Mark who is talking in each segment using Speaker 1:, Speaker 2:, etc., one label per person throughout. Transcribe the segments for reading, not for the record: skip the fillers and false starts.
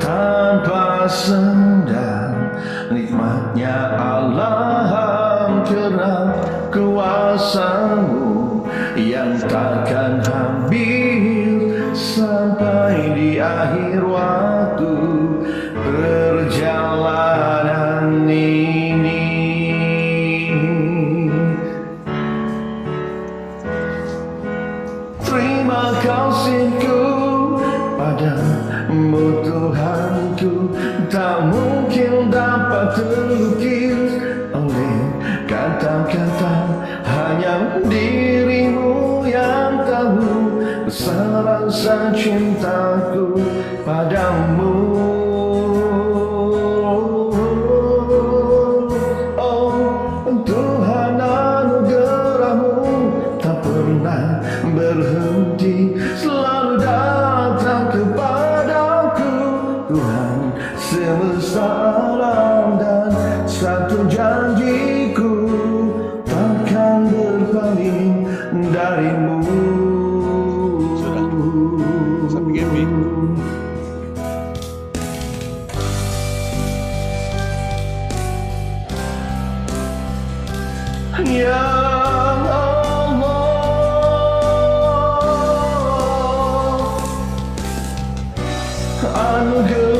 Speaker 1: tanpa sendang, nikmatnya alam kerap kuasamu yang takkan habis sampai di akhir waktu perjalanan ini. Terima kasihku padamu Tuhanku, tak mungkin dapat terlukis oleh kata-kata, hanya dirimu yang tahu besar rasa cintaku padamu. Tuhan, anugerahmu tak pernah berhenti, selalu datang kepadaku. Tuhan semesta alam dan satu janjiku, takkan berpaling darimu.
Speaker 2: Sampai gaming.
Speaker 1: Ya Allah, anugerahmu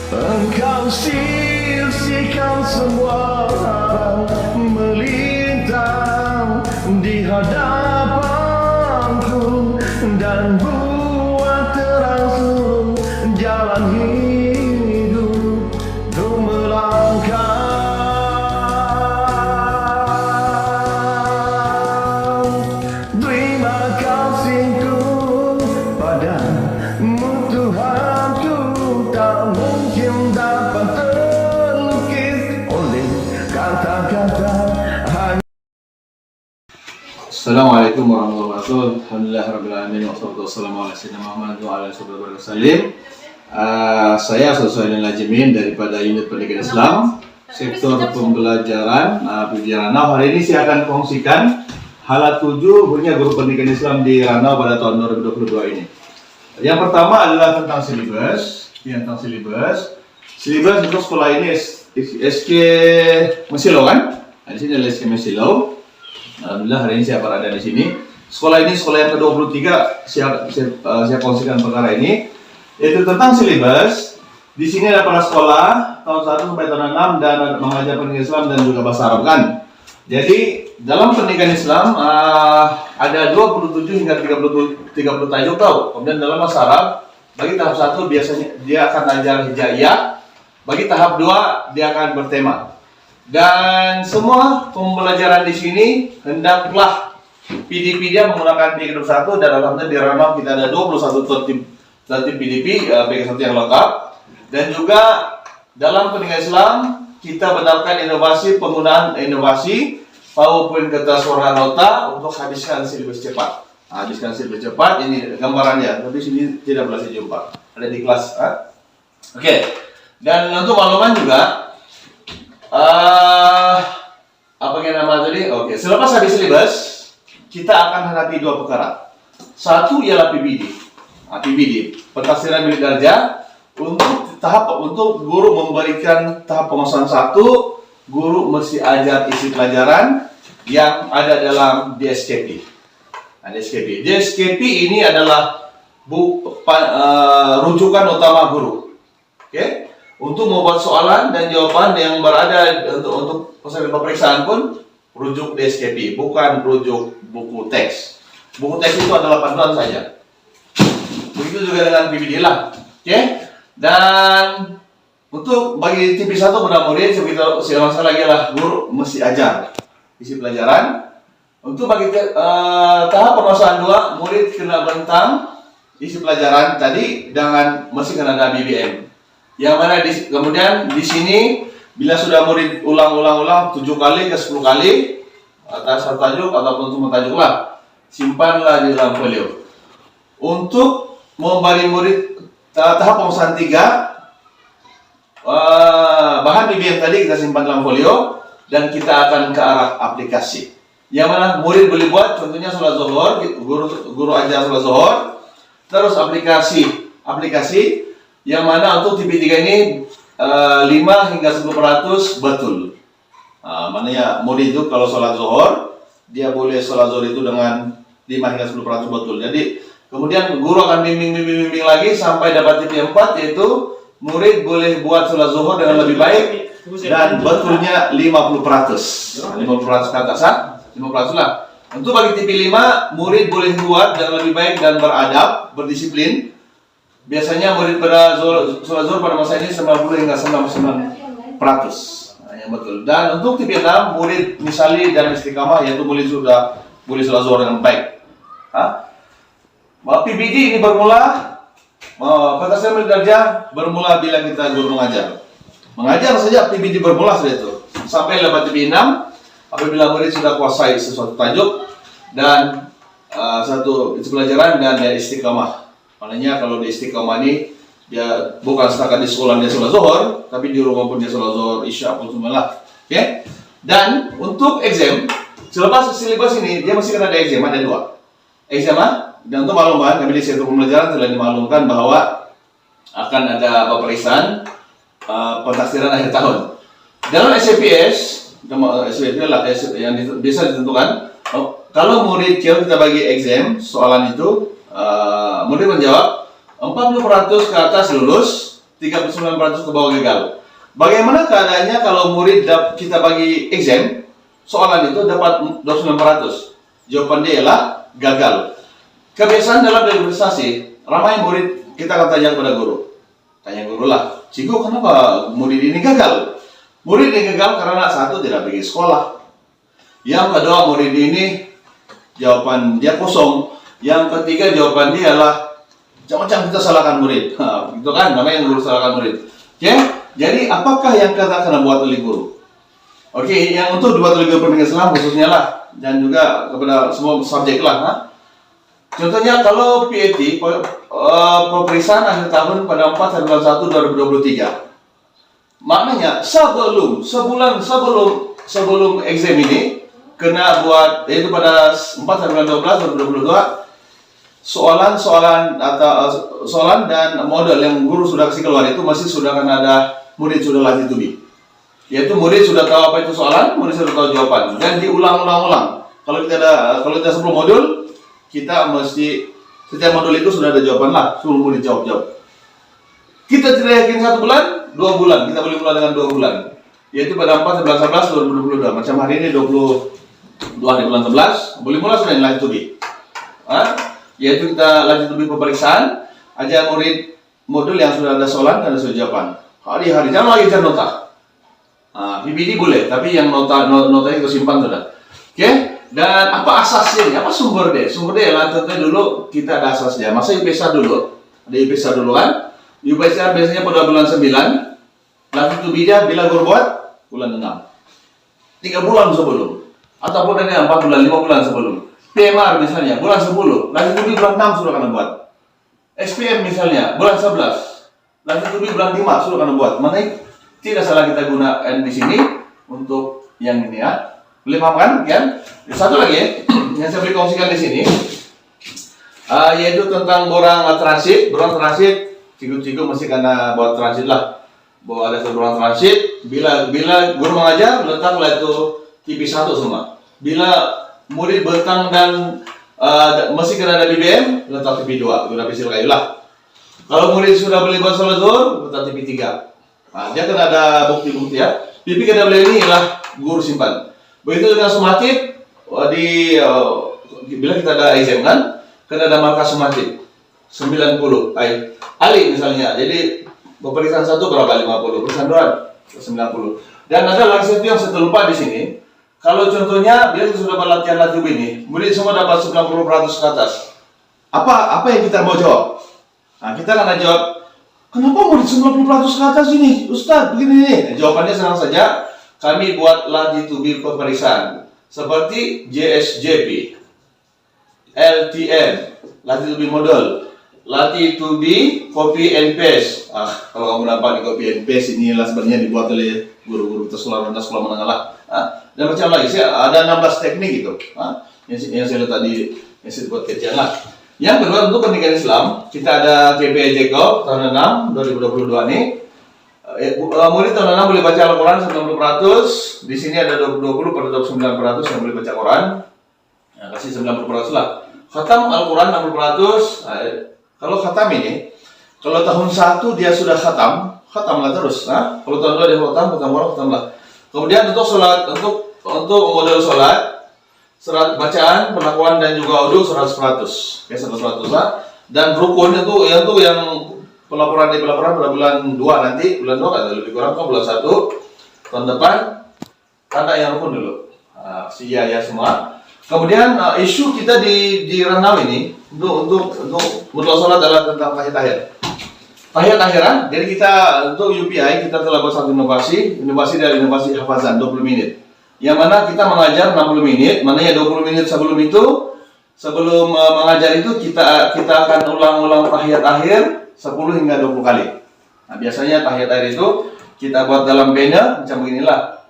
Speaker 1: Engkau sisihkan semua harap melintang di hadapanku dan buat terang seluruh jalan hidup untuk melangkah. Terima kasihku padamu Tuhanku, tak mungkin dapat terlukis oleh kata-kata.
Speaker 2: Assalamualaikum warahmatullahi wabarakatuh. Alhamdulillahirrahmanirrahim. Wassalatu wassalamu ala sayyidina Muhammad wa ala alihi wasallam. Saya Sosaidan Lajimin daripada Unit Pendidikan Islam Sektor Pembelajaran PBJ Ranau. Hari ini saya akan kongsikan halat 7 punya guru pendidikan Islam di Ranau pada tahun 2022 ini. Yang pertama adalah tentang silibus. Silibus untuk sekolah ini SK Mesilo kan? Nah, di sini adalah SK Mesilo. Alhamdulillah hari ini saya berada di sini. Sekolah ini sekolah yang ke-23 saya kongsikan perkara ini, yaitu tentang silibus. Di sini ada para sekolah tahun 1 sampai tahun 6 dan mengajar pendidikan Islam dan juga bahasa Arab kan. Jadi dalam pendidikan Islam ada 27 hingga 30 tajuk tau. Kemudian dalam bahasa Arab bagi tahap 1 biasanya dia akan ajar hijaiyah, bagi tahap 2 dia akan bertema. Dan semua pembelajaran di sini hendaklah PDP dia menggunakan PK21 dan alhamdulillah di Ranau kita ada 21 tertib PDP PK1 yang lengkap. Dan juga dalam pendidikan Islam kita benarkan penggunaan inovasi PowerPoint kertas warna nota untuk habiskan silibus cepat. Habiskan silibus cepat, ini gambarannya, tapi sini tidak boleh dijumpa. Ada di kelas. Oke. Dan untuk makluman juga apa yang nama tadi? Oke. Selepas habis silibus kita akan hadapi 2 perkara. Satu ialah PBD. PBD, pentafsiran bilik darjah untuk guru memberikan tahap penguasaan 1, guru mesti ajar isi pelajaran yang ada dalam DSKP. DSKP ini adalah rujukan utama guru. Oke? Untuk membuat soalan dan jawaban yang berada untuk peserta pemeriksaan pun rujuk DSKP, bukan rujuk buku teks. Buku teks itu adalah panduan saja. Begitu juga dengan PBD lah. Oke? Dan untuk bagi TV 1 pada murid seperti masalah lagi lah, guru mesti ajar isi pelajaran. Untuk bagi tahap penguasaan 2, murid kena bentang isi pelajaran tadi dengan mesti kena ada BBM. Yang mana kemudian di sini bila sudah murid ulang 7 kali ke 10 kali atas satu tajuk ataupun semua tajuk lah, simpanlah di dalam folio. Untuk memberi murid tahap penguasaan 3, bahan BBM tadi kita simpan dalam folio. dan kita akan ke arah aplikasi. Yang mana murid boleh buat, contohnya sholat zuhur, guru ajar sholat zuhur, terus aplikasi yang mana untuk TV3 ini 5 hingga 10% betul. Maknanya murid itu kalau sholat zuhur, dia boleh sholat zuhur itu dengan 5 hingga 10% betul. Jadi kemudian guru akan bimbing lagi sampai dapat TV 4, yaitu murid boleh buat sholat zuhur dengan lebih baik dan betulnya 50%. 50% ke atas, 50% lah. Untuk bagi TV 5, murid boleh buat dengan lebih baik dan beradab, berdisiplin. Biasanya murid pada sholat zuhur pada masa ini 90 hingga 99%. Yang betul. Dan untuk TV 6, murid misali dan istiqamah, yaitu murid sudah boleh sholat zuhur dengan baik. PBD ini bermula, batasan murid darjah bermula bila kita guru mengajar. Mengajar saja PBD bermula sudah itu. Sampai lepas TV 6, apabila murid sudah kuasai sesuatu tajuk dan satu pelajaran dan dia istiqamah. Maknanya kalau di istiqamah ini dia bukan setakat di sekolah dia sholat zuhur, tapi di rumah pun dia sholat zuhur, isya pun semualah. Oke? Dan untuk exam, selepas silibus ini dia masih kena ada exam, ada 2. Exam dan untuk makluman, kami di sektor pembelajaran telah dimaklumkan bahwa akan ada pemeriksaan pentafsiran akhir tahun. Dalam SPPS yang bisa ditentukan, kalau murid kita bagi exam soalan itu, murid menjawab 40% ke atas lulus, 39% ke bawah gagal. Bagaimana keadaannya kalau murid kita bagi exam soalan itu dapat 29%? Jawaban dia ialah gagal. Kebiasaan dalam prestasi, ramai murid kita akan tanya kepada guru. Tanya guru lah, "Cikgu, kenapa murid ini gagal?" Murid ini gagal karena satu tidak pergi sekolah. Yang kedua, murid ini jawaban dia kosong. Yang ketiga, jawaban dia adalah macam-macam kita salahkan murid. Itu kan namanya yang guru salahkan murid. Oke? Jadi apakah yang kita akan buat oleh guru? Oke, yang untuk dibuat oleh guru pendidikan Islam khususnya lah, dan juga kepada semua subjek lah. Contohnya kalau PAT, pemeriksaan akhir tahun pada 4/1/2023. Maknanya sebulan sebelum exam ini kena buat, yaitu pada 4/12/2022, soalan dan model yang guru sudah kasih keluar itu masih sudah akan ada murid sudah latih tubi. Yaitu murid sudah tahu apa itu soalan, murid sudah tahu jawaban, dan diulang-ulang. Kalau kita 10 modul, kita mesti setiap modul itu sudah ada jawaban lah, suruh murid jawab. Kita tidak yakin 1 bulan, 2 bulan, kita boleh mulai dengan 2 bulan. Yaitu pada 4/11/2022, macam hari ini 22 hari bulan 11, boleh mulai sudah latih tubi. Yaitu kita lanjut lebih pemeriksaan, ajar murid modul yang sudah ada soalan dan ada jawaban. Hari-hari, jangan lagi cari nota. PBD boleh, tapi yang notanya kita simpan sudah. Oke? Dan apa asasnya? Apa sumber dia? Sumber dia lah, tentunya dulu kita ada asasnya. Masa IPSA dulu? Ada IPSA dulu kan? IPSA biasanya pada bulan 9, latih tubi dia bila guru buat bulan 6. 3 bulan sebelum. Ataupun ada 4 bulan, 5 bulan sebelum. PMR misalnya, bulan 10, latih tubi bulan 6 sudah akan buat. SPM misalnya, bulan 11, latih tubi bulan 5 sudah akan buat. Maknanya tidak salah kita gunakan di sini untuk yang ini ya. Boleh paham kan? Satu lagi yang saya beri kongsikan di sini, yaitu tentang borang transit. Borang transit, cikgu-cikgu mesti kena buat transit lah. Bahwa ada borang transit. Bila guru mengajar, letaklah itu TV 1 semua. Bila murid bertang dan masih kena ada BBM, letak TV 2, guna pensil kayu lah. Kalau murid sudah beli buat sholat zuhur, letak TV 3. Dia kena ada bukti-bukti ya. TV kena beli ini ialah guru simpan. Begitu dengan sumatif, bila kita ada exam kan, kena ada markah sumatif 90. Ali misalnya, jadi pemeriksaan 1 berapa? 50, pemeriksaan 2 90. Dan ada lagi satu yang saya lupa di sini. Kalau contohnya, bila kita sudah berlatihan latih ini, murid semua dapat 90% ke atas. Apa yang kita mau jawab? Kita akan jawab, kenapa murid 90% ke atas ini? Ustaz, begini nih. Jawabannya senang saja. Kami buat latih tubi pemeriksaan seperti JSJP, LTM, latih tubi model, latih to be copy and paste. Kalau kamu dapat di copy and paste, inilah sebenarnya dibuat oleh guru-guru kita sekolah menengah lah. Dan macam lagi, ada 16 teknik gitu. Yang saya lihat tadi, yang saya buat kajian lah. Yang kedua untuk pendidikan Islam, kita ada KPI Jacob tahun 6 2022 nih. Murid tahun 6 boleh baca Al-Quran 90%. Di sini ada 20 per 29% yang boleh baca Quran. Kasih 90% lah. Khatam Al-Quran 60%. Kalau khatam ini, kalau tahun 1 dia sudah khatamlah terus. Kalau tahun 2 dia khatamlah. Kemudian untuk sholat, untuk model sholat, surat bacaan, pengakuan dan juga audio 100%. Oke, 100% lah. Dan rukun itu yang pelaporan pada bulan 2 nanti, bulan 2 kan lebih kurang kan bulan 1 tahun depan, tanda yang rukun dulu. Ya semua. Kemudian isu kita di Ranau ini untuk modal sholat adalah tentang tahiyat akhiran. Jadi kita untuk UPI kita telah buat satu inovasi dari inovasi hafazan 20 menit. Yang mana kita mengajar 60 menit, mananya 20 menit sebelum mengajar itu kita akan ulang tahiyat akhir 10 hingga 20 kali. Biasanya tahiyat akhir itu kita buat dalam banner macam beginilah.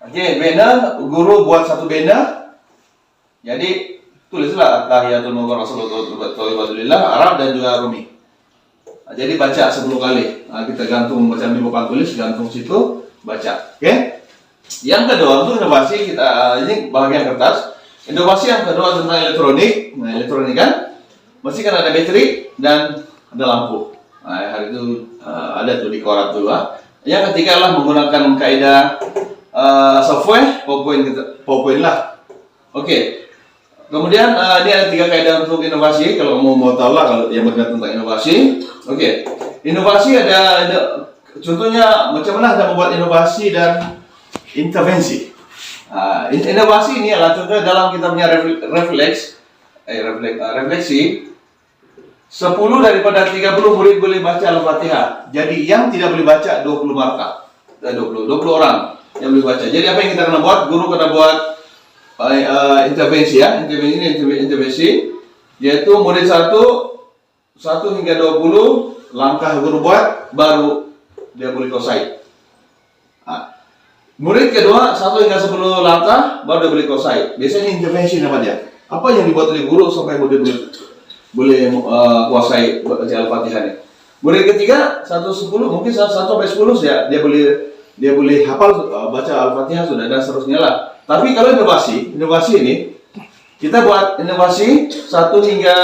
Speaker 2: Oke, banner, guru buat satu banner. Jadi tulislah tahiyatul mubarakatuh Arab dan juga Rumi. Jadi baca 10 kali. Kita gantung macam di papan tulis, gantung situ, baca. Oke? Yang kedua untuk inovasi kita ini bagian kertas. Inovasi yang kedua tentang elektronik. Elektronik kan mesti kan ada baterai dan ada lampu. Hari itu ada tuh di koran tuh. Yang ketiga adalah menggunakan kaidah software PowerPoint lah. Oke. Kemudian ini ada 3 kaidah untuk inovasi. Kalau kamu mau tahu lah kalau yang berkaitan tentang inovasi. Oke. Inovasi ada contohnya macam mana kita membuat inovasi dan intervensi. Inovasi ini adalah contohnya dalam kita punya refleksi. 10 daripada 30 murid boleh baca Al-Fatihah. Jadi yang tidak boleh baca 20 markah. 20 orang yang boleh baca. Jadi apa yang kita kena buat? Guru kena buat intervensi ya. Intervensi yaitu murid 1 hingga 20 langkah guru buat baru dia boleh selesai. Murid kedua 1 hingga 10 langkah baru dia boleh selesai. Biasanya intervensi nama dia. Apa yang dibuat oleh guru sampai murid boleh kuasai baca Al-Fatihah ini. Murid ketiga 1-10 mungkin 1 sampai 10 ya dia boleh hafal baca Al-Fatihah sudah dan seterusnya lah. Tapi kalau inovasi ini kita buat inovasi 1 hingga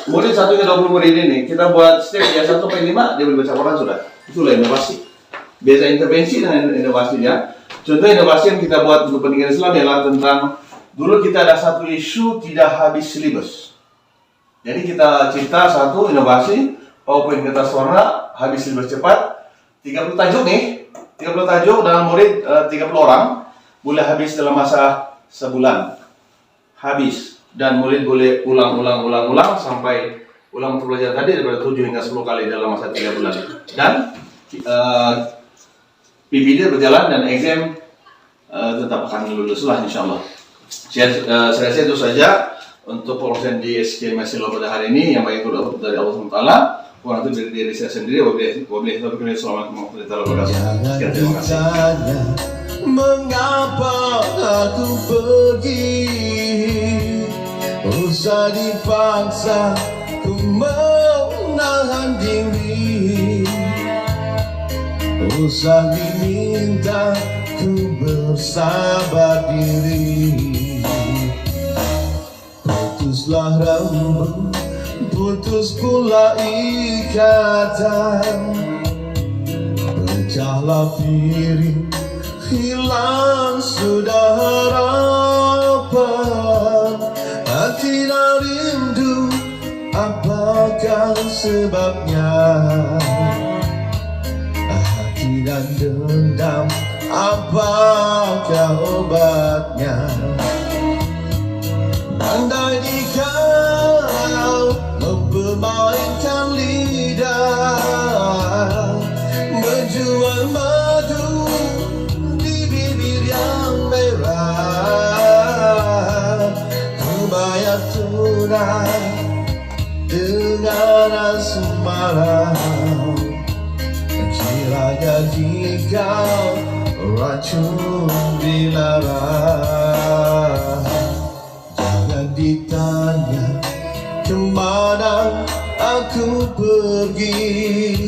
Speaker 2: 20 murid ini kita buat step ya 1 sampai 5 dia boleh baca Quran sudah. Itulah inovasi. Biasa intervensi dengan inovasinya. Contoh inovasi yang kita buat untuk pendidikan Islam ialah tentang dulu kita ada satu isu tidak habis silibus. Jadi kita cipta satu inovasi PowerPoint kertas warna habis silibus cepat. 30 tajuk nih, 30 tajuk dalam murid 30 orang boleh habis dalam masa sebulan. Habis dan murid boleh ulang sampai ulang pelajaran tadi daripada 7 hingga 10 kali dalam masa 3 bulan. Dan PPD berjalan dan exam tetap akan lulus lah insyaallah. Saya rasa itu saja untuk proses di SK Masilo pada hari ini yang baik dari Allah SWT. Kurang itu dari diri saya sendiri. Wabillahi Assalamualaikum warahmatullahi wabarakatuh. Sekian, terima kasih.
Speaker 1: Mengapa aku pergi? Usah dipaksa ku menahan diri. Usah diminta ku bersabar diri. Putuslah rambut, putus pula ikatan. Pecahlah piring, hilang sudah harapan. Hati dan rindu, apakah sebabnya? Hati dan dendam, apakah obatnya? Andai dikau mempermainkan lidah, menjual madu di bibir yang merah, ku bayar tunai dengan semalam. Kiranya jika racun dilarang, jangan ditanya kemana aku pergi.